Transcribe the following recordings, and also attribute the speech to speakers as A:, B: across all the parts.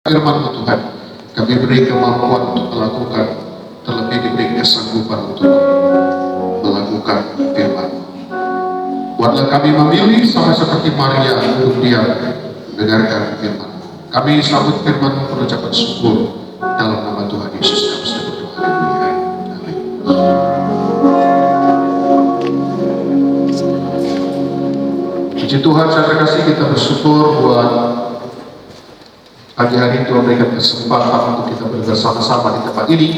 A: firman-Mu Tuhan, kami beri kemampuan untuk melakukan, terlebih diberi kesanggupan untuk melakukan firman. Buatlah kami memilih sama seperti Maria untuk diam mendengarkan firman. Kami sambut firman pengucapan syukur dalam nama Tuhan Yesus kami sudah berdoa. Amin. Puji Tuhan, saya terkasih, kita bersyukur buat pagi hari Tuhan berikan kesempatan untuk kita bersama-sama di tempat ini.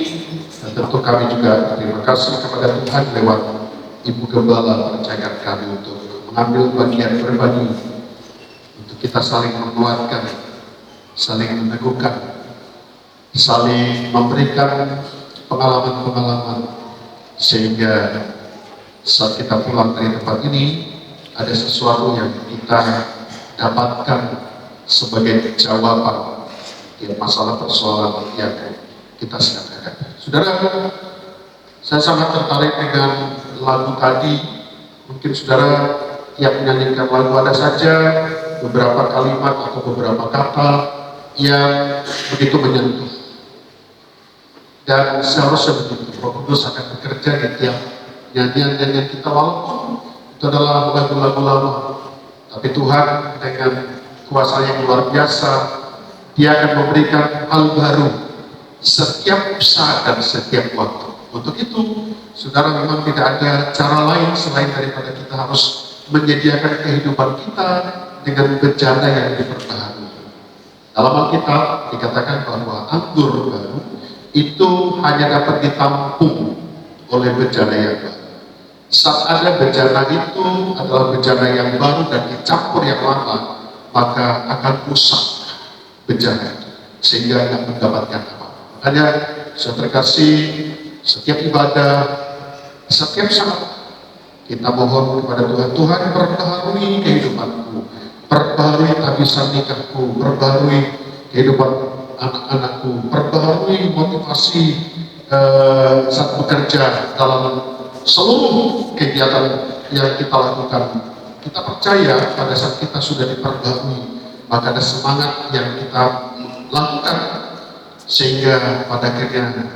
A: Dan tentu kami juga terima kasih kepada Tuhan lewat Ibu Gembala percayakan kami untuk mengambil bagian berbagi, untuk kita saling menguatkan, saling meneguhkan, saling memberikan pengalaman-pengalaman, sehingga saat kita pulang dari tempat ini ada sesuatu yang kita dapatkan sebagai jawaban masalah persoalan yang kita sedang hadapi. Saudara, saya sangat tertarik dengan lagu tadi. Mungkin saudara yang menyanyikan lagu ada saja beberapa kalimat atau beberapa kata yang begitu menyentuh. Dan seharusnya begitu, Roh Kudus akan bekerja di tiap nyanyian-nyanyian kita, walaupun itu adalah lagu-lagu lama. Tapi Tuhan dengan kuasa yang luar biasa, Dia akan memberikan hal baru setiap saat dan setiap waktu. Untuk itu, saudara, memang tidak ada cara lain selain daripada kita harus menyediakan kehidupan kita dengan bejana yang diperbaharui. Dalam Alkitab dikatakan bahwa anggur baru itu hanya dapat ditampung oleh bejana yang baru. Saat ada bejana itu adalah bejana yang baru dan dicampur yang lama, maka akan rusak bejana itu, sehingga tidak mendapatkan apa. Makanya saya terkasih, setiap ibadah, setiap saat kita mohon kepada Tuhan, Tuhan perbaharui kehidupanku, perbaharui tabisan nikahku, perbaharui kehidupan anak-anakku, perbaharui motivasi saat bekerja dalam seluruh kegiatan yang kita lakukan. Kita percaya pada saat kita sudah diperbaharui, maka ada semangat yang kita lakukan, sehingga pada akhirnya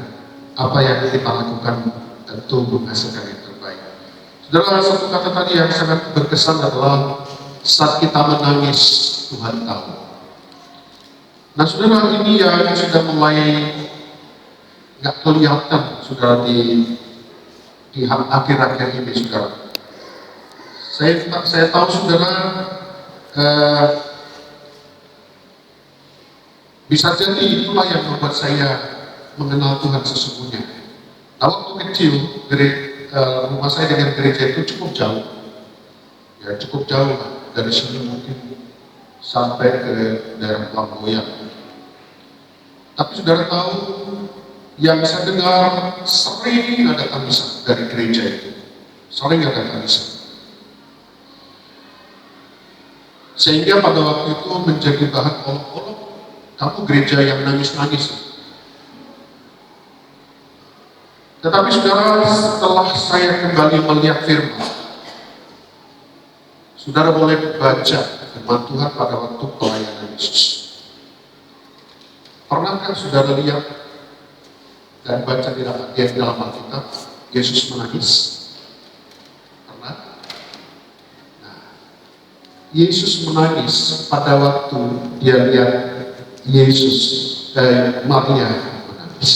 A: apa yang kita lakukan tentu menghasilkan yang terbaik. Saudara, satu kata tadi yang sangat berkesan adalah saat kita menangis, Tuhan tahu. Nah, saudara, ini yang sudah mulai nggak kelihatan, saudara, di akhir-akhir ini, saudara. Saya tahu, saudara, bisa jadi itulah yang membuat saya mengenal Tuhan sesungguhnya. Nah, waktu kecil, rumah saya dengan gereja itu cukup jauh. Ya, cukup jauh lah. Dari sini mungkin sampai ke daerah Lamboyan. Tapi saudara tahu, yang saya dengar sering ada tangisan dari gereja itu. Sering ada tangisan. Sehingga pada waktu itu menjadi bahan olok-olok, kamu gereja yang nangis-nangis. Tetapi saudara, setelah saya kembali melihat firman, saudara boleh baca firman Tuhan pada waktu pelayanan Yesus. Pernahkah saudara lihat dan baca di dalam Alkitab Yesus menangis? Pernah? Nah, Yesus menangis pada waktu dia lihat Maria menangis.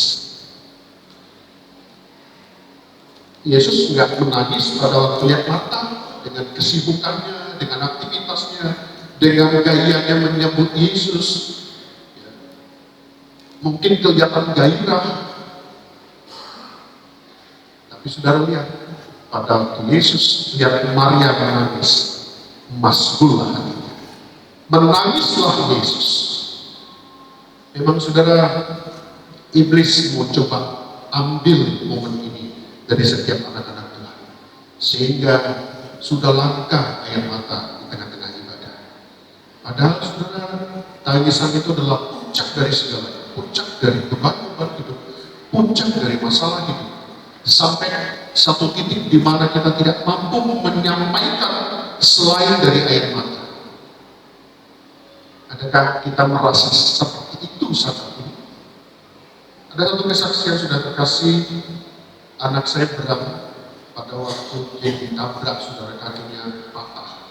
A: Yesus nggak menangis pada waktu lihat Marta dengan kesibukannya, dengan aktivitasnya, dengan gayanya menyambut Yesus. Mungkin kelihatan gairah, tapi saudara lihat pada waktu Yesus lihat Maria menangis, masgullah hatinya, menangislah Yesus. Memang saudara, iblis mau coba ambil momen ini dari setiap anak-anak Tuhan, sehingga sudah langka air mata di tengah-tengah ibadah. Padahal saudara, tangisan itu adalah puncak dari segalanya, puncak dari beban-beban hidup, puncak dari masalah hidup, sampai satu titik di mana kita tidak mampu menyampaikan selain dari air mata. Adakah kita merasa seperti itu waktu saat ini. Ada satu kesaksian sudah terkasih, anak saya berat pada waktu dia ditabrak, saudara, kakinya patah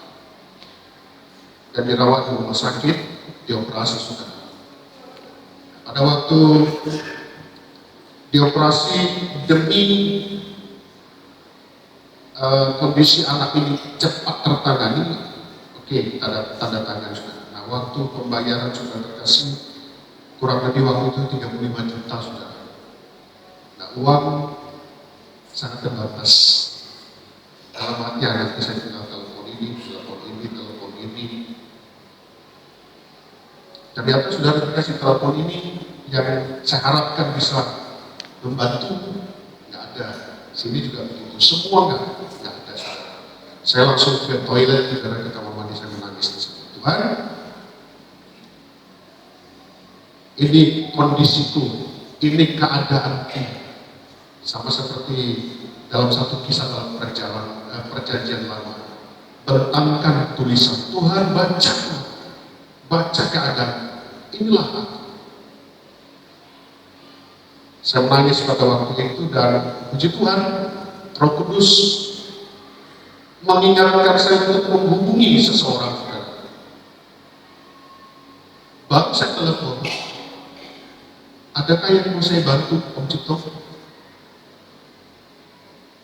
A: dan dirawat di rumah sakit, dioperasi, saudara. Pada waktu dioperasi, demi kondisi anak ini cepat tertangani, oke, tanda tangan, saudara. Nah, waktu pembayaran sudah terkasih, kurang lebih waktu itu 35 juta, saudara. Nah, uang sangat terbatas. Dalam hati anaknya, saya tinggal telepon ini, telepon ini. Ternyata sudah dikasih telepon ini yang saya harapkan bisa membantu, nggak ada. Sini juga begitu, semua nggak ada, saudara. Saya langsung ke toilet, saudara, ke kamar mandi, saya menangis di situ. Tuhan, ini kondisiku, ini keadaanku, sama seperti dalam satu kisah dalam perjanjian lama. Bentangkan tulisan, Tuhan baca keadaan, inilah aku. Saya menangis pada waktu itu, dan puji Tuhan, Roh Kudus mengingatkan saya untuk menghubungi seseorang. Baru saya telepon, adakah yang mau saya bantu, Om Cipto?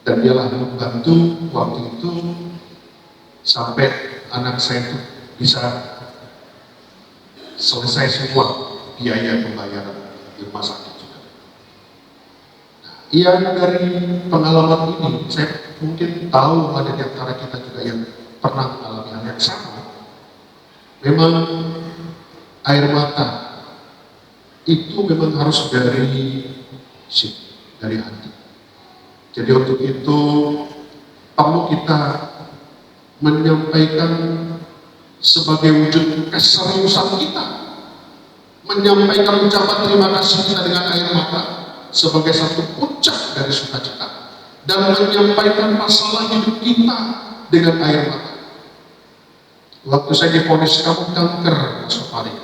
A: Dan dialah yang membantu waktu itu sampai anak saya itu bisa selesai semua biaya pembayaran di rumah sakit juga. Nah, dari pengalaman ini, saya mungkin tahu ada di antara kita juga yang pernah mengalami hal yang sama. Memang air mata itu memang harus dari hati. Jadi untuk itu perlu kita menyampaikan sebagai wujud keseriusan kita, menyampaikan ucapan terima kasih kita dengan air mata sebagai satu puncak dari sukacita, dan menyampaikan masalah hidup kita dengan air mata. Waktu saya divonis kamu kanker, Mas Farid,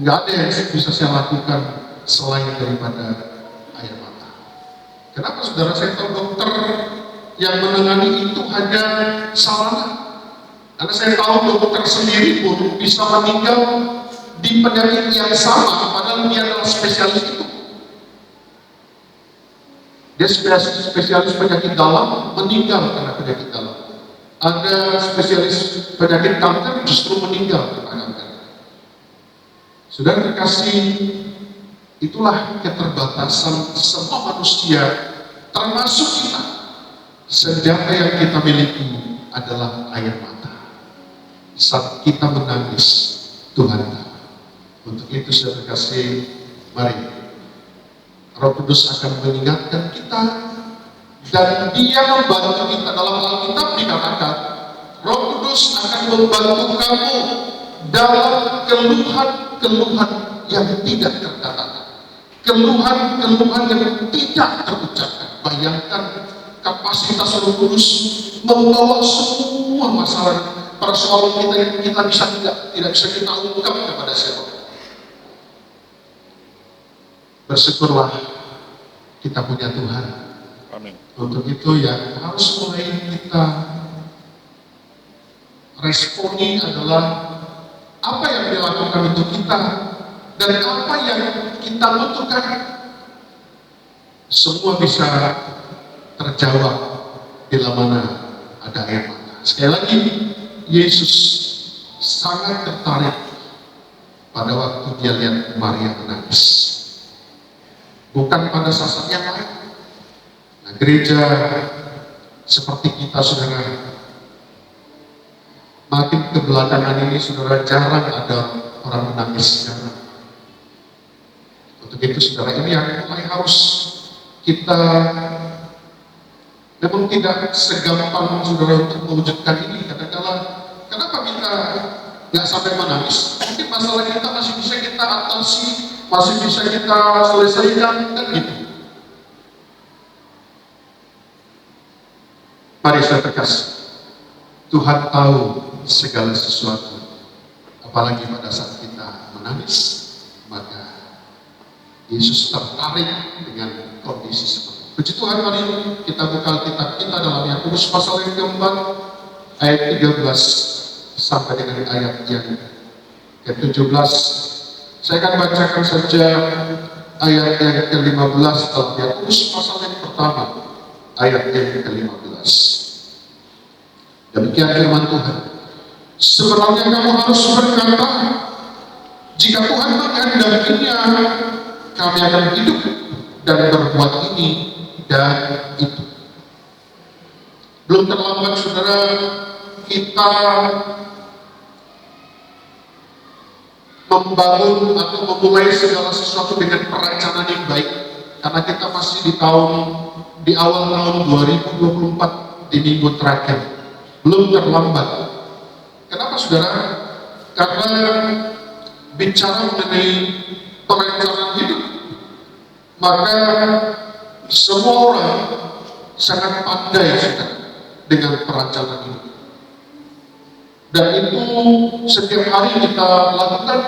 A: nggak ada yang bisa saya lakukan selain daripada air mata. Kenapa, saudara? Saya tahu dokter yang menangani itu hanya sarana. Karena saya tahu dokter sendiri pun bisa meninggal di penyakit yang sama, padahal dia adalah spesialis itu. Dia spesialis penyakit dalam, meninggal karena penyakit dalam. Ada spesialis penyakit kanker, justru meninggal karena kanker. Saudara terkasih, itulah keterbatasan semua manusia, termasuk kita. Senjata yang kita miliki adalah air mata. Saat kita menangis, Tuhan tahu. Untuk itu, saudara terkasih, mari Roh Kudus akan mengingatkan kita, dan Dia membantu kita. Dalam Alkitab dikatakan, Roh Kudus akan membantu kamu dalam keluhan yang tidak terkatakan, keluhan yang tidak terucapkan. Bayangkan kapasitas Roh Kudus membawa semua masalah, persoalan kita yang kita tidak bisa kita ungkap kepada siapa. Bersyukurlah kita punya Tuhan.
B: Amin.
A: Untuk itu yang harus mulai kita responi adalah apa yang dilakukan untuk kita dan apa yang kita butuhkan. Semua bisa terjawab bila mana ada air mata. Sekali lagi, Yesus sangat tertarik pada waktu dia lihat Maria menangis. Bukan pada saat yang lain. Nah, gereja seperti kita, saudara, makin kebelakangan ini, saudara, jarang ada orang menangis. Jarang. Untuk itu, saudara, ini yang mulai harus kita, memang tidak segampang, saudara, untuk mewujudkan ini. Kadang-kadang, kenapa kita nggak sampai menangis? Mungkin masalah kita masih bisa kita atasi, masih bisa kita selesaikan, kan gitu. Mari saya terkasih, Tuhan tahu segala sesuatu, apalagi pada saat kita menangis, maka Yesus tertarik dengan kondisi seperti itu. Puji Tuhan, mari kita buka Alkitab kita dalam Yakobus pasal yang keempat, ayat 13 sampai dengan ayat yang ke-17. Saya akan bacakan saja ayat yang ke-15 dalam Yakobus pasal yang pertama, ayat yang ke-15. Demikian firman Tuhan. Sebenarnya kamu harus berkata, jika Tuhan menghendakinya, kami akan hidup dan berbuat ini dan itu. Belum terlambat, saudara, kita membangun atau memulai segala sesuatu dengan perencanaan yang baik, karena kita masih di awal tahun 2024, di minggu terakhir. Belum terlambat. Kenapa, saudara? Karena bicara mengenai perencanaan hidup, maka semua orang sangat pandai, saudara, dengan perencanaan hidup. Dan itu setiap hari kita lakukan.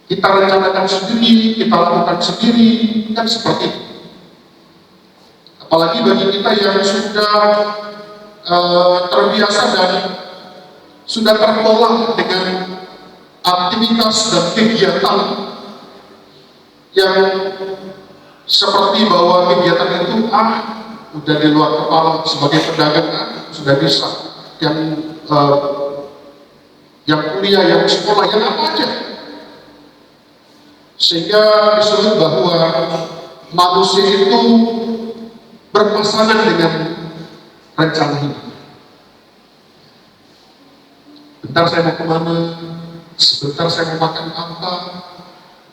A: Kita rencanakan sendiri, kita lakukan sendiri, kan seperti itu. Apalagi bagi kita yang sudah terbiasa dan sudah terpola dengan aktivitas dan kegiatan yang seperti bahwa kegiatan itu udah di luar kepala. Sebagai pedagang sudah bisa, yang kuliah, yang sekolah, yang apa aja, sehingga disebut bahwa manusia itu berpasangan dengan rencana hidup. Bentar saya mau kemana, sebentar saya mau makan apa,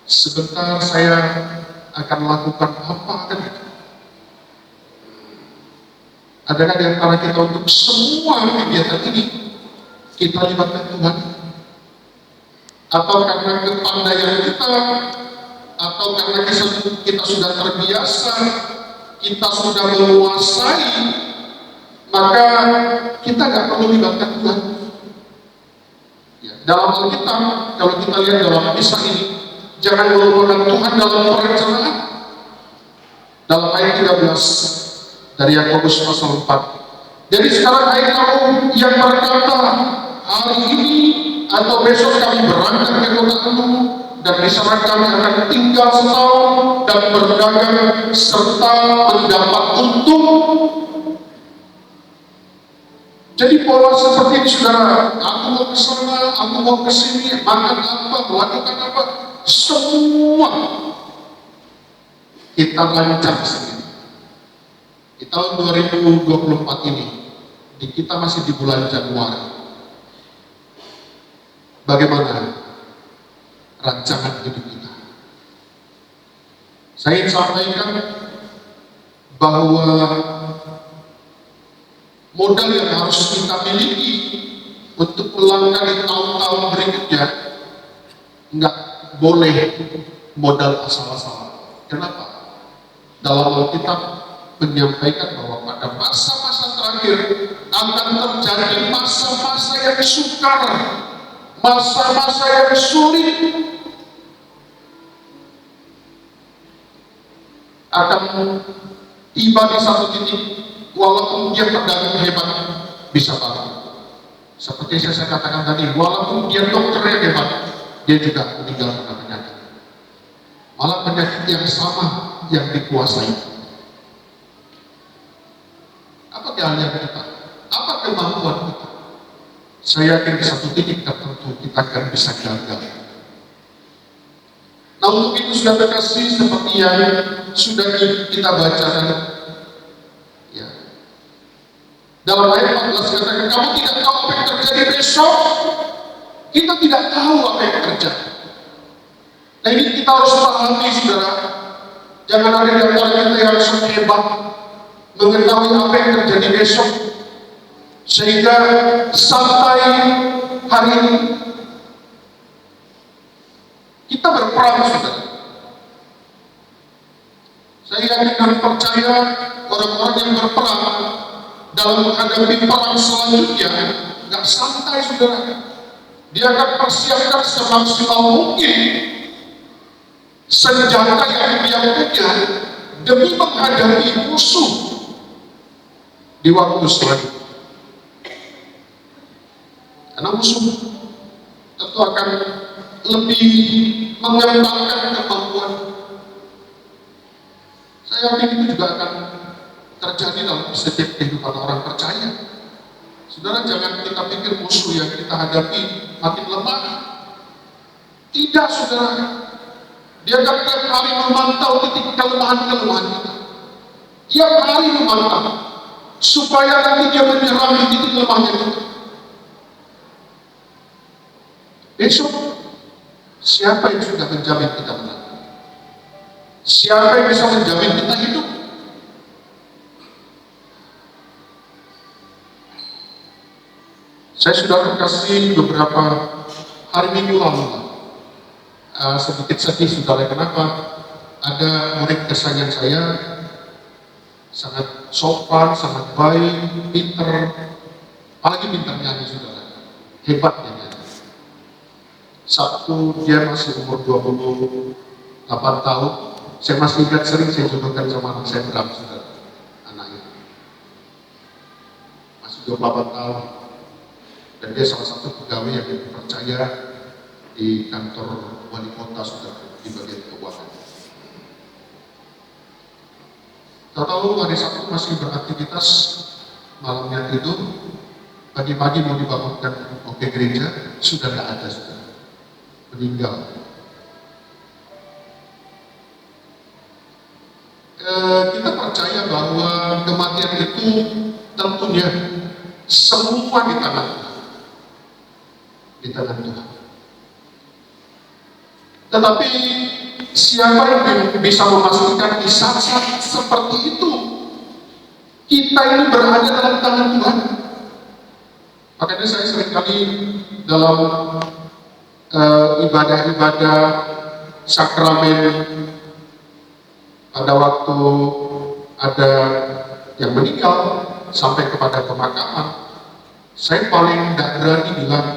A: sebentar saya akan lakukan apa, kan gitu. Adakah di antara kita untuk semua kegiatan ini kita libatkan Tuhan? Atau karena kepandaian kita, atau karena kita sudah terbiasa, kita sudah menguasai, maka kita nggak perlu libatkan Tuhan? Ya, dalam Alkitab, kalau kita lihat dalam kisah ini, jangan melupakan Tuhan dalam perencanaan. Dalam ayat 13 dari Yakobus pasal 4. Jadi sekarang hai kamu yang berkata, hari ini atau besok kami berangkat ke kota Anu, dan di sana kami akan tinggal setahun dan berdagang serta mendapat untung. Jadi pola seperti ini, saudara. Aku mau ke sana, aku mau ke sini, makan apa, melakukan apa, semua kita lancar sendiri. Di tahun 2024 ini, kita masih di bulan Januari. Bagaimana rancangan hidup kita? Saya ingin sampaikan bahwa modal yang harus kita miliki untuk melangkah di tahun-tahun berikutnya nggak boleh modal asal-asalan. Kenapa? Dalam Alkitab menyampaikan bahwa pada masa-masa terakhir akan terjadi masa-masa yang sukar, masa-masa yang sulit. Akan tiba di satu titik, walaupun dia pedagang hebat, bisa bangkrut. Seperti saya katakan tadi, walaupun dia dokternya hebat, dia juga meninggal karena penyakit. Malah penyakit yang sama yang dikuasai. Apa keahlian kita? Apa kemampuan kita? Saya yakin di satu titik tertentu kita akan bisa gagal. Nah, untuk itu sudah terkasih seperti yang sudah kita baca tadi. Ya. Dalam ayat 14 katakan, kamu tidak tahu apa yang terjadi besok. Kita tidak tahu apa yang terjadi. Nah, ini kita harus pahami, saudara. Jangan ada di antara kita yang sangat hebat mengetahui apa yang terjadi besok, sehingga sampai hari ini kita berperang, saudara. Saya yakin dan percaya orang-orang yang berperang dalam menghadapi perang selanjutnya nggak santai, saudara. Dia akan persiapkan semaksimal mungkin senjata yang dia punya demi menghadapi musuh di waktu selanjutnya. Karena musuh tentu akan lebih mengembangkan kemampuan. Saya yakin itu juga akan terjadi dalam setiap kehidupan orang percaya. Saudara, jangan kita pikir musuh yang kita hadapi makin lemah. Tidak, saudara. Dia akan tiap hari memantau titik kelemahan-kelemahan kita. Tiap hari memantau supaya nanti dia menyerang di titik lemahnya kita. Besok, siapa yang sudah menjamin kita menang? Siapa yang bisa menjamin kita hidup? Saya sudah kasih beberapa hari minggu lalu, sedikit sedih saudara, kenapa ada murid kesayangan saya, sangat sopan, sangat baik, pinter, apalagi pinter nyanyi saudara, hebat dia nyanyi. Sabtu dia masih umur 28 tahun, saya masih ingat sering saya jodohkan sama anak saya Bram saudara, anaknya masih 28 tahun. Dan dia salah satu pegawai yang dipercaya di kantor wali kota saudara, di bagian keuangan. Tahu hari Sabtu masih beraktivitas, malamnya tidur, pagi-pagi mau dibangunkan ke gereja, sudah tidak ada saudara, meninggal. Kita percaya bahwa kematian itu tentunya semua di tangan Tuhan. Tetapi siapa yang bisa memastikan di saat-saat seperti itu kita ini berada dalam tangan Tuhan? Makanya saya seringkali dalam ibadah-ibadah sakramen, pada waktu ada yang meninggal sampai kepada pemakaman, saya paling tidak berani bilang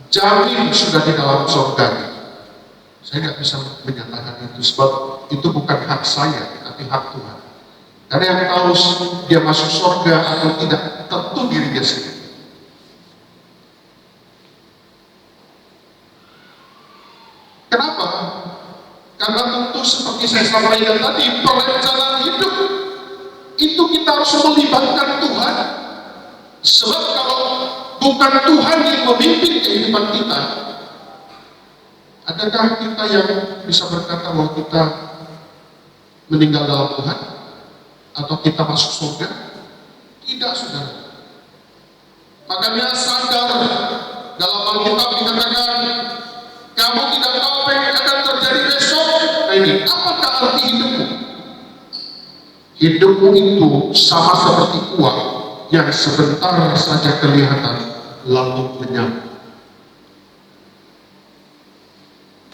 A: jamin sudah di dalam surga. Saya tidak bisa menyatakan itu, sebab itu bukan hak saya, tapi hak Tuhan. Karena yang tahu dia masuk surga atau tidak tentu dirinya sendiri. Kenapa? Karena tentu seperti saya sampaikan tadi, perencanaan hidup itu kita harus melibatkan Tuhan. Sebab kalau bukan Tuhan yang memimpin kehidupan kita, adakah kita yang bisa berkata bahwa kita meninggal dalam Tuhan atau kita masuk surga? Tidak, saudara. Makanya sadar, dalam Alkitab dikatakan kamu tidak tahu apa yang akan terjadi besok. Nah ini, apakah arti hidupmu? Hidupmu itu sama seperti uang yang sebentar saja kelihatan lalu lenyap.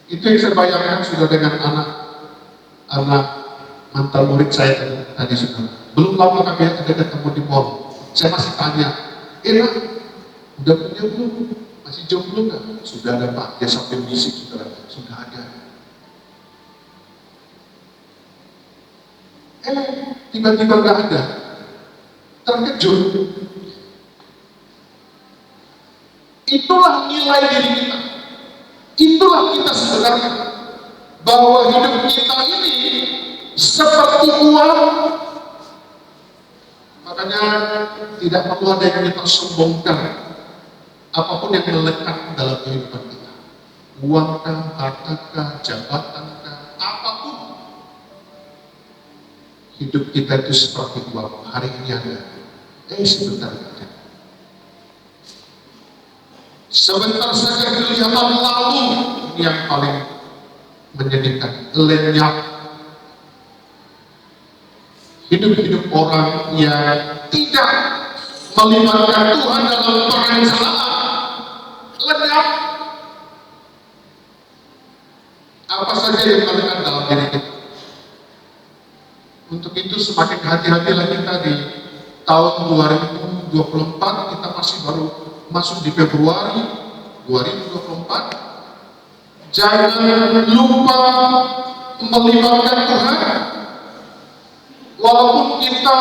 A: Itu yang saya bayangkan sudah dengan anak mantan murid saya tadi sudah. Belum lama kami ada ketemu di mall. Saya masih tanya, enak, udah punya belum? Masih jomblo nggak? Sudah ada Pak. Dia sampai bisik sudah ada. Tiba-tiba nggak ada. Terkejut. Itulah nilai diri kita. Itulah kita sebenarnya, bahwa hidup kita ini seperti uang. Makanya tidak perlu ada yang kita sombongkan apapun yang melekat dalam kehidupan kita, uangkah, hartakah, jabatankah, apapun. Hidup kita itu seperti uang, hari ini ada, sebentar ada. Sebentar saja kelihatan lalu, yang paling menyedihkan, lenyap. Hidup-hidup orang yang tidak melibatkan Tuhan dalam perencanaan, lenyap. Apa saja yang melekat dalam diri kita. Untuk itu semakin hati-hatilah kita di tahun 2024, kita masih baru masuk di Februari, 2024, jangan lupa melibatkan Tuhan. Walaupun kita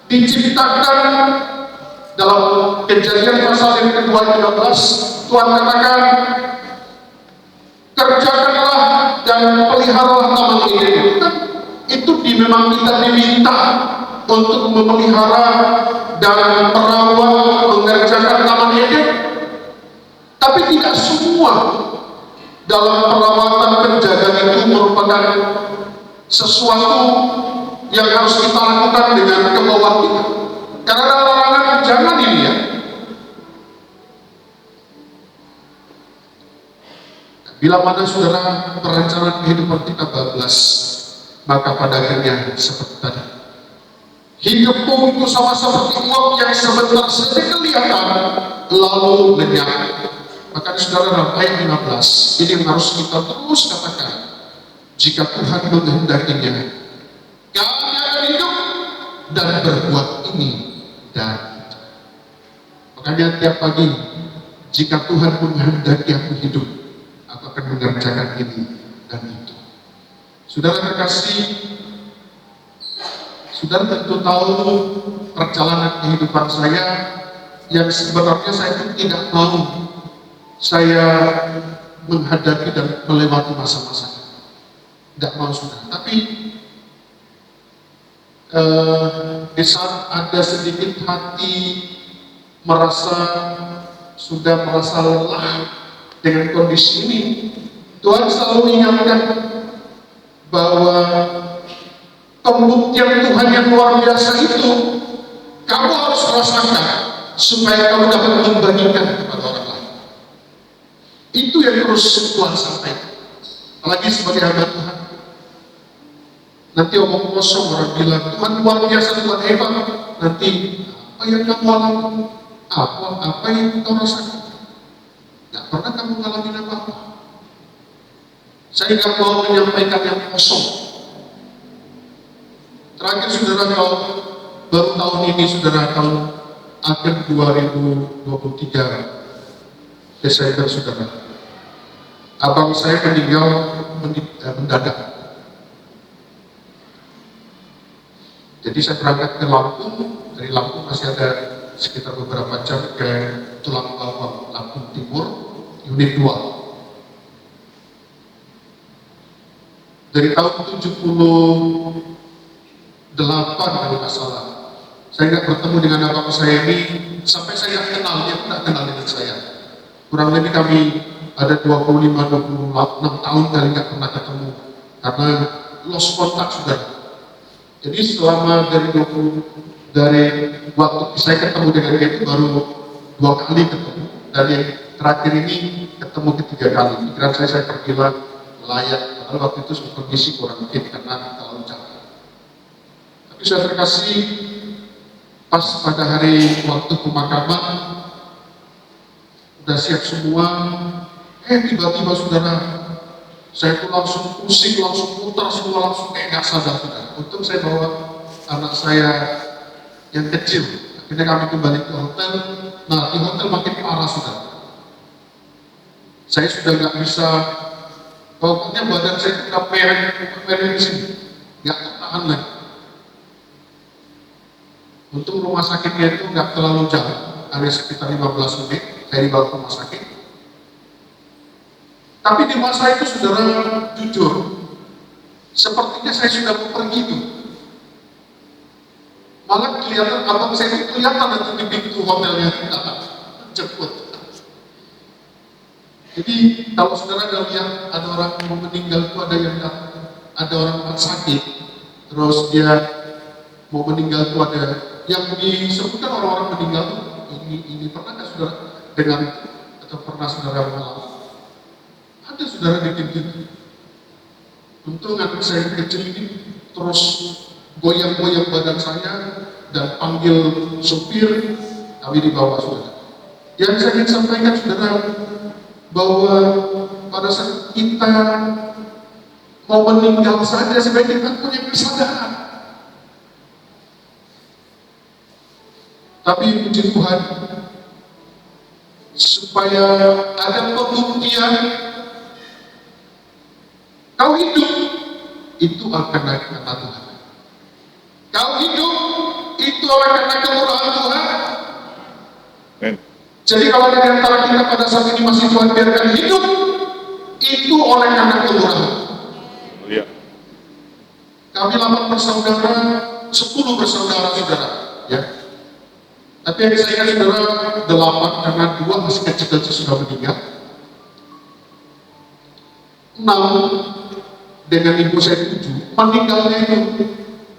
A: diciptakan dalam Kejadian pasal yang ke-13, Tuhan katakan, kerjakanlah dan peliharalah taman Eden. Itu memang kita diminta untuk memelihara dan merawat, mengerjakan taman Eden. Tapi tidak semua dalam perawatan penjagaan itu merupakan sesuatu yang harus kita lakukan dengan kemauan kita. Karena ada larangan jangan ini ya. Bila mana saudara perencanaan kehidupan kita bablas, maka pada akhirnya seperti tadi, hidupmu itu sama seperti uap yang sebentar saja kelihatan lalu lenyap. Maka saudara dalam ayat 15 ini yang harus kita terus katakan, jika Tuhan menghendakinya, kami akan hidup dan berbuat ini dan itu. Makanya tiap pagi, jika Tuhan menghendaki aku hidup, aku akan mengerjakan ini dan itu. Saudara terkasih, saudara tentu tahu perjalanan kehidupan saya yang sebenarnya saya pun tidak mau saya menghadapi dan melewati masa-masa. Tidak mau saudara. Tapi di saat ada sedikit hati sudah merasa lelah dengan kondisi ini, Tuhan selalu ingatkan bahwa pembuktian Tuhan yang luar biasa itu kamu harus rasakan supaya kamu dapat membagikan kepada orang lain. Itu yang terus Tuhan sampaikan. Apalagi sebagai hamba Tuhan, nanti omong kosong orang bilang Tuhan luar biasa, Tuhan hebat. Nanti apa yang kamu alami, apa yang kau rasakan, gak pernah kamu ngalamin apa-apa. Saya gak mau menyampaikan yang kosong. Terakhir saudara, kalau baru tahun ini saudara, tahun akhir 2023 Desember saudara, abang saya meninggal mendadak. Jadi saya berangkat ke Lampung, dari Lampung masih ada sekitar beberapa jam ke Tulang Bawang, Lampung Timur, unit 2. Dari tahun 78 kalau nggak salah, saya nggak bertemu dengan abang saya ini, sampai saya kenal, dia pun nggak kenal dengan saya. Kurang lebih kami ada 25-26 tahun kali nggak pernah ketemu, karena lost kontak saudara. Jadi selama dari waktu saya ketemu dengan dia itu baru 2 kali ketemu, dan yang terakhir ini ketemu ketiga kali. Pikiran saya pergilah layak, padahal waktu itu kondisi kurang fit karena terlalu capek. Tapi saya terkasih, pas pada hari waktu pemakaman udah siap semua, tiba-tiba saudara, saya tuh langsung pusing, langsung putar semua, langsung kayak nggak sadar saudara. Untung saya bawa anak saya yang kecil, akhirnya kami kembali ke hotel. Nah di hotel makin parah saudara, saya sudah nggak bisa, pokoknya badan saya udah mereng di sini, nggak tahan lagi. Untung rumah sakitnya itu nggak terlalu jauh, ada sekitar 15 menit dari bawah rumah sakit. Tapi di masa itu saudara, jujur, sepertinya saya sudah mau pergi itu. Malah kelihatan, abang saya itu kelihatan nanti di pintu hotelnya datang jemput. Jadi kalau saudara lihat ada orang mau meninggal itu, ada orang sakit, terus dia mau meninggal itu, ada yang disebutkan orang-orang meninggal itu, ini pernah nggak saudara dengar itu, atau pernah saudara mengalami? Ada saudara di pintu. Untung anak saya kecil ini terus goyang-goyang badan saya dan panggil supir, kami dibawa saudara. Yang saya ingin sampaikan saudara, bahwa pada saat kita mau meninggal saja, sebaiknya kita punya kesadaran. Tapi puji Tuhan, supaya ada pembuktian kau hidup, itu akan karena Tuhan. Kau hidup, itu oleh karena kemurahan Tuhan. Jadi kalau ada di antara kita pada saat ini masih Tuhan biarkan hidup, itu oleh karena kemurahan.
B: Iya.
A: Kami 8 bersaudara, 10 bersaudara saudara, ya. Tapi yang saya ingat saudara 8 karena 2 masih kecil-kecil sudah meninggal. 6 dengan ibu saya 7 meninggalnya itu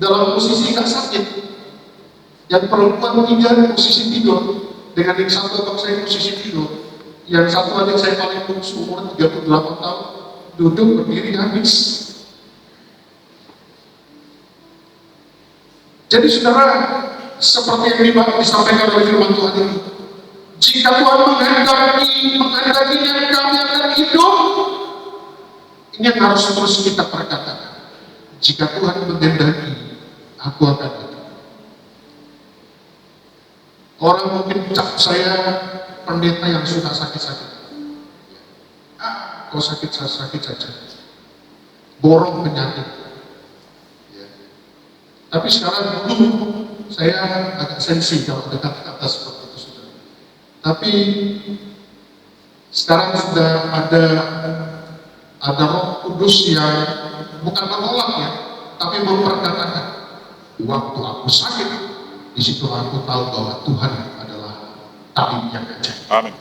A: dalam posisi nggak sakit. Yang perempuan 3 posisi tidur, dengan yang satu abang saya posisi tidur. Yang satu adik saya paling bungsu umur 38 tahun duduk berdiri habis. Jadi saudara, seperti yang disampaikan oleh firman Tuhan ini, jika Tuhan menghendakinya kami akan hidup, ini yang harus terus kita perkatakan. Jika Tuhan menghendaki, aku akan hidup. Orang mungkin cap saya pendeta yang sudah sakit-sakit. Kau sakit saja. Borong penyakit. Tapi sekarang dulu saya agak sensi kalau dekat kata seperti itu sudah. Tapi sekarang sudah ada Roh Kudus yang bukan menolak ya, tapi memperkatakan, waktu aku sakit, di situ aku tahu bahwa Tuhan adalah tabib yang ajaib.
B: Amin.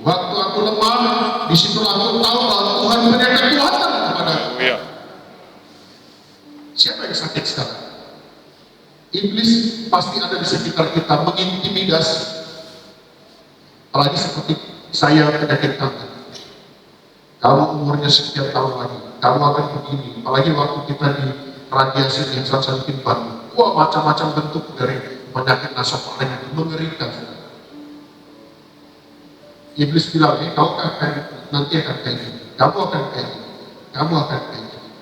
A: Waktu aku lemah, di situ aku tahu bahwa Tuhan punya kekuatan kepadaku.
B: Iya.
A: Siapa yang sakit sekarang? Iblis pasti ada di sekitar kita mengintimidasi. Apalagi seperti saya penyakit kanker. Kamu umurnya sekian tahun lagi, kamu akan begini. Apalagi waktu kita di radiasi di Hasan Pinpan, wah macam-macam bentuk dari penyakit nasofaring itu mengerikan. Iblis bilang, kau akan nanti akan kayak gini, kamu akan kayak gini, kamu akan kayak gini.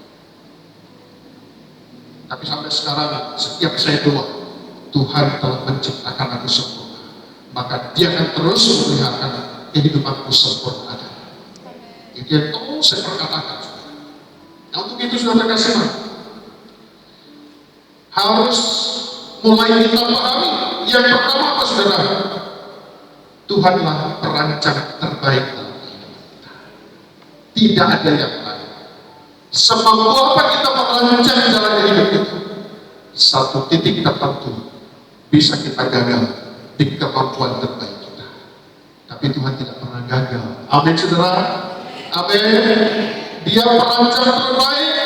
A: Tapi sampai sekarang, setiap saya doa, Tuhan telah menciptakan aku sempurna. Maka Dia akan terus memelihara kehidupanku sempurna. Itu yang terus saya perkatakan. Nah, untuk itu sudah terkasih, harus mulai kita pahami. Yang pertama apa saudara? Tuhanlah perancang terbaik dalam hidup kita. Tidak ada yang lain. Semampu apa kita merancang jalan hidup itu, satu titik tertentu bisa kita gagal di kemampuan terbaik kita. Tapi Tuhan tidak pernah gagal. Amin saudara. Amin. Dia perancang terbaik.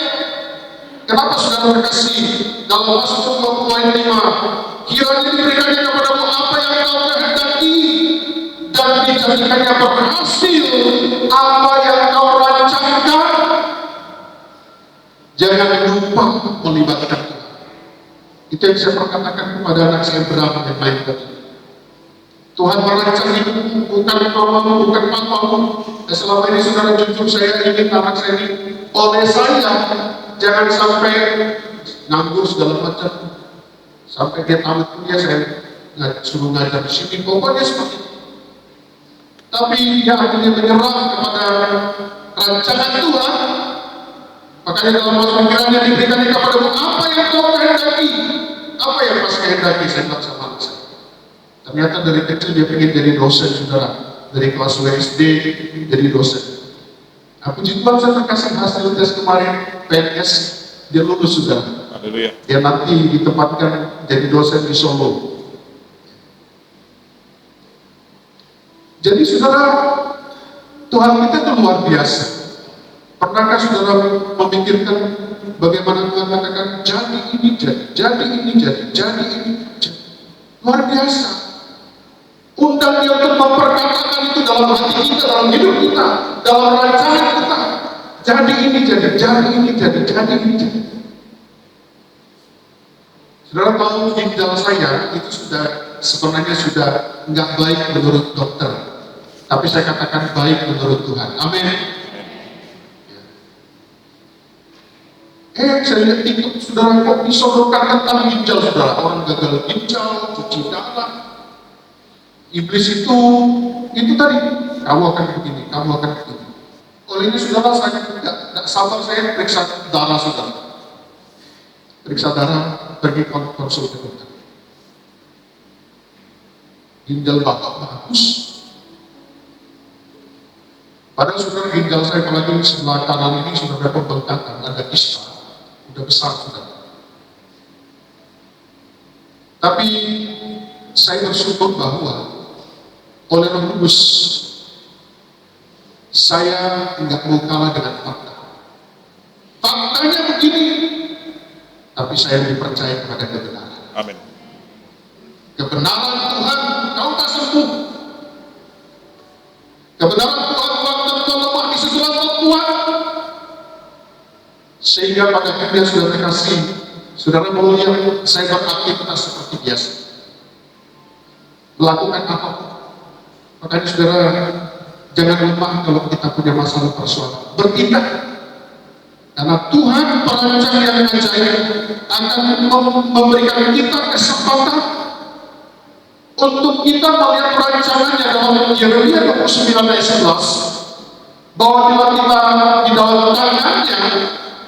A: Kenapa saudara terkasih? Dalam Mazmur 20 ayat 5, kiranya diberikannya kepadamu apa yang kau kehendaki, dan dijadikannya berhasil apa yang kau rancangkan. Jangan lupa melibatkan Tuhan. Itu yang saya perkatakan kepada anak saya Bram yang lain tadi. Tuhan merancang hidupmu, bukan mamamu, bukan papamu. Dan selama ini saudara jujur saya ingin anak saya ini oleh saya jangan sampai nganggur segala macam. Sampai dia tamat kuliah saya suruh ngajar di sini. Pokoknya seperti itu. Tapi dia akhirnya menyerah kepada rancangan Tuhan. Makanya dalam Mazmur kiranya diberikan kepadamu apa yang kau kehendaki. Apa yang Mas kehendaki? Saya bilang sama anak saya. Ternyata dari kecil dia ingin jadi dosen saudara. Dari kelas SD jadi dosen. Aku juga saya terkasih hasil tes kemarin PNS, dia lulus sudah.
B: Haleluya. Dia
A: nanti ditempatkan jadi dosen di Solo. Jadi saudara, Tuhan kita itu luar biasa. Pernahkah saudara memikirkan bagaimana Tuhan katakan jadi ini jadi ini jadi ini jadi. Luar biasa. Undang Dia untuk memperkatakan itu dalam hati kita, dalam hidup kita, dalam rancangan kita. Jadi ini jadi ini jadi ini jadi. Saudara tahu ginjal saya itu sebenarnya sudah nggak baik menurut dokter, tapi saya katakan baik menurut Tuhan. Amin. Saya lihat itu saudara kok disodorkan tentang ginjal saudara, orang gagal ginjal, cuci darah. Iblis itu itu tadi, kamu akan begini, kamu akan begini. Oleh ini saudara, saya tidak sabar saya periksa darah saudara. Periksa darah, pergi konsul ke dokter. Ginjal bapak bagus. Padahal saudara, ginjal saya apalagi sebelah kanan ini sudah ada pembengkakan, ada kista, sudah besar sudah. Tapi saya bersyukur bahwa oleh Roh Kudus saya tidak mau kalah dengan fakta. Faktanya begini, tapi saya lebih percaya kepada kebenaran.
B: Amin.
A: Kebenaran Tuhan, kau tak sembuh. Kebenaran Tuhan, waktu kau lemah di sebelah kau kuat. Sehingga pada akhirnya sudah terkasih, saudara mau lihat saya beraktivitas seperti biasa, melakukan apapun. Makanya saudara, jangan lemah kalau kita punya masalah persoalan. Bertindak. Karena Tuhan perancang yang ajaib akan memberikan kita kesempatan untuk kita melihat perancangannya dalam Yeremia 29 ayat 11, bahwa bila kita di dalam tangannya,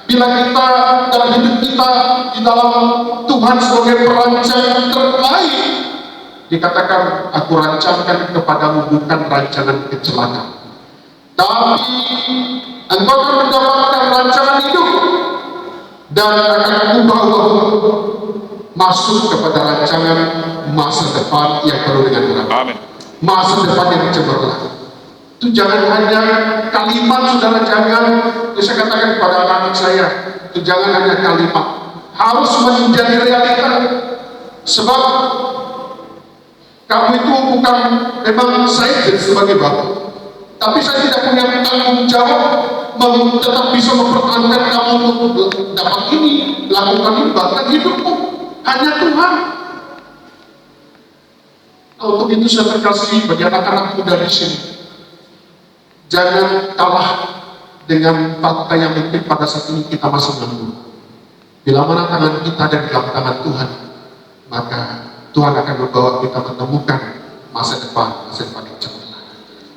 A: bila kita dalam hidup kita di dalam Tuhan sebagai perancang terbaik, dikatakan aku rancangkan kepadamu bukan rancangan kecelakaan, tapi engkau akan mendapatkan rancangan hidup dan akan kubawa masuk kepada rancangan masa depan yang penuh dengan harapan. Masa depan yang cemerlang. Itu jangan hanya kalimat saudara, jangan, saya katakan kepada anak-anak saya, itu jangan hanya kalimat, harus menjadi realita. Sebab kamu itu bukan, memang saya sebagai bapak, tapi saya tidak punya tanggung jawab tetap bisa mempertahankan kamu untuk dapat ini, lakukan ini, bahkan hidupmu hanya Tuhan. Untuk itu saya terkasih bagi anak-anak muda di sini, jangan kalah dengan fakta yang penting pada saat ini kita masih nganggur. Bila mana tangan kita ada di dalam tangan Tuhan, maka Tuhan akan membawa kita menemukan masa depan yang cemerlang.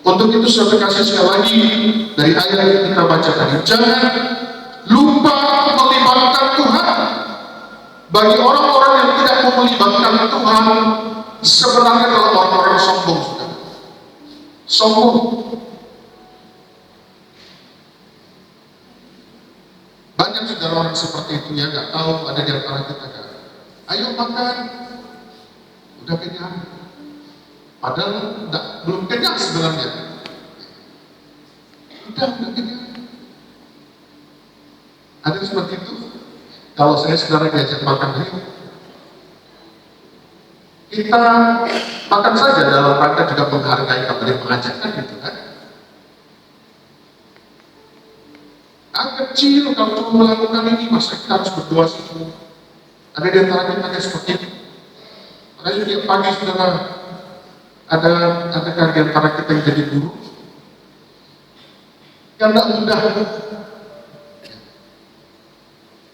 A: Untuk itu saya terkasih sekali lagi dari ayat yang kita baca tadi, jangan lupa melibatkan Tuhan. Bagi orang-orang yang tidak mau melibatkan Tuhan, sebenarnya adalah orang-orang sombong. Sombong. Banyak saudara orang seperti itu yang nggak tahu ada di antara kita kan. Ayo makan, udah kenyang. Padahal belum kenyang sebenarnya. Udah kenyang. Ada yang seperti itu. Kalau saya saudara diajak makan, ayo kita makan saja dalam rangka juga menghargai kembali mengajarkan gitu kan. Kecil kalau cuma melakukan ini, masa kita harus berdoa situ. Ada di antara kita yang seperti itu. Karena setiap pagi saudara ada di antara kita yang jadi guru. Karena mudah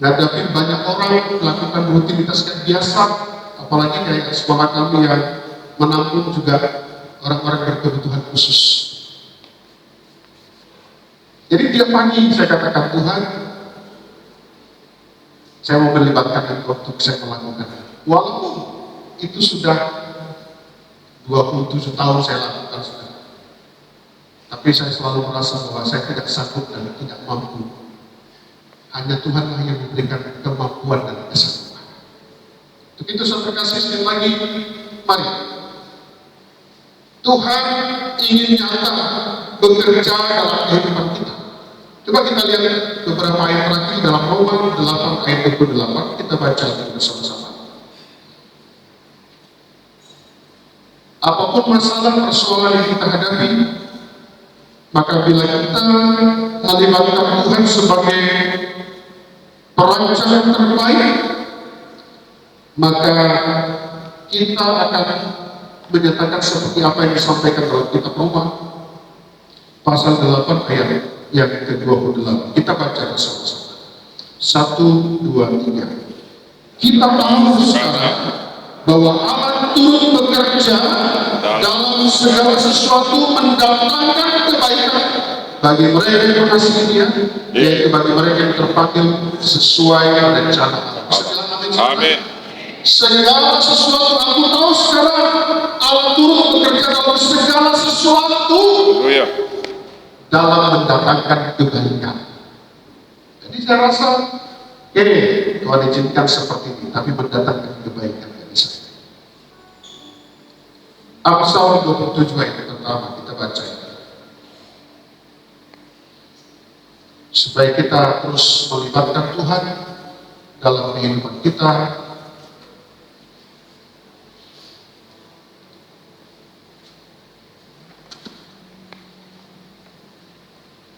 A: ngadapin banyak orang melakukan rutinitas yang biasa, apalagi kayak sekolah kami yang menampung juga orang-orang berkebutuhan khusus. Jadi tiap pagi saya katakan, Tuhan, saya mau melibatkan engkau untuk saya melakukan. Walaupun itu sudah 27 tahun saya lakukan sudah. Tapi saya selalu merasa bahwa saya tidak sanggup dan tidak mampu. Hanya Tuhanlah yang memberikan kemampuan dan kesanggupan. Untuk itu saya terkasih sekali lagi, mari Tuhan ingin nyata bekerja dalam kehidupan kita. Coba kita lihat beberapa ayat terakhir dalam Roma 8 ayat 28, kita baca bersama-sama. Apapun masalah persoalan yang kita hadapi, maka bila kita melibatkan Tuhan sebagai perancang yang terbaik, maka kita akan menyatakan seperti apa yang disampaikan dalam kitab Roma pasal 8 ayat yang ke-28. Kita baca bersama-sama. 1, 2, 3. Kita tahu sekarang bahwa Allah turut bekerja dalam segala sesuatu mendatangkan kebaikan bagi mereka yang mengasihi Dia, yaitu bagi mereka yang terpanggil sesuai rencana Allah.
B: Amin.
A: Segala sesuatu, aku tahu sekarang Allah turut bekerja dalam segala sesuatu
B: Haleluya.
A: dalam mendatangkan kebaikan. Jadi saya rasa Tuhan izinkan seperti ini, tapi mendatangkan kebaikan bagi saya. Amsal 27 ayat pertama kita baca ini. Supaya kita terus melibatkan Tuhan dalam kehidupan kita.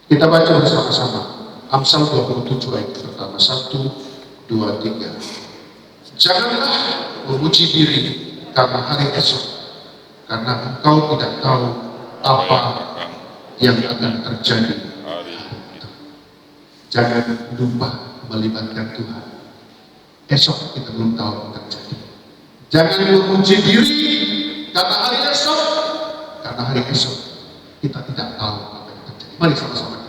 A: Kita baca bersama-sama. Amsal 27 ayat pertama. 1, 2, 3. Janganlah memuji diri karena hari esok, karena engkau tidak tahu apa yang akan terjadi. Jangan lupa melibatkan Tuhan. Esok kita belum tahu apa yang terjadi. Jangan memuji diri karena hari esok, karena hari esok kita tidak tahu apa yang terjadi. Mari sama-sama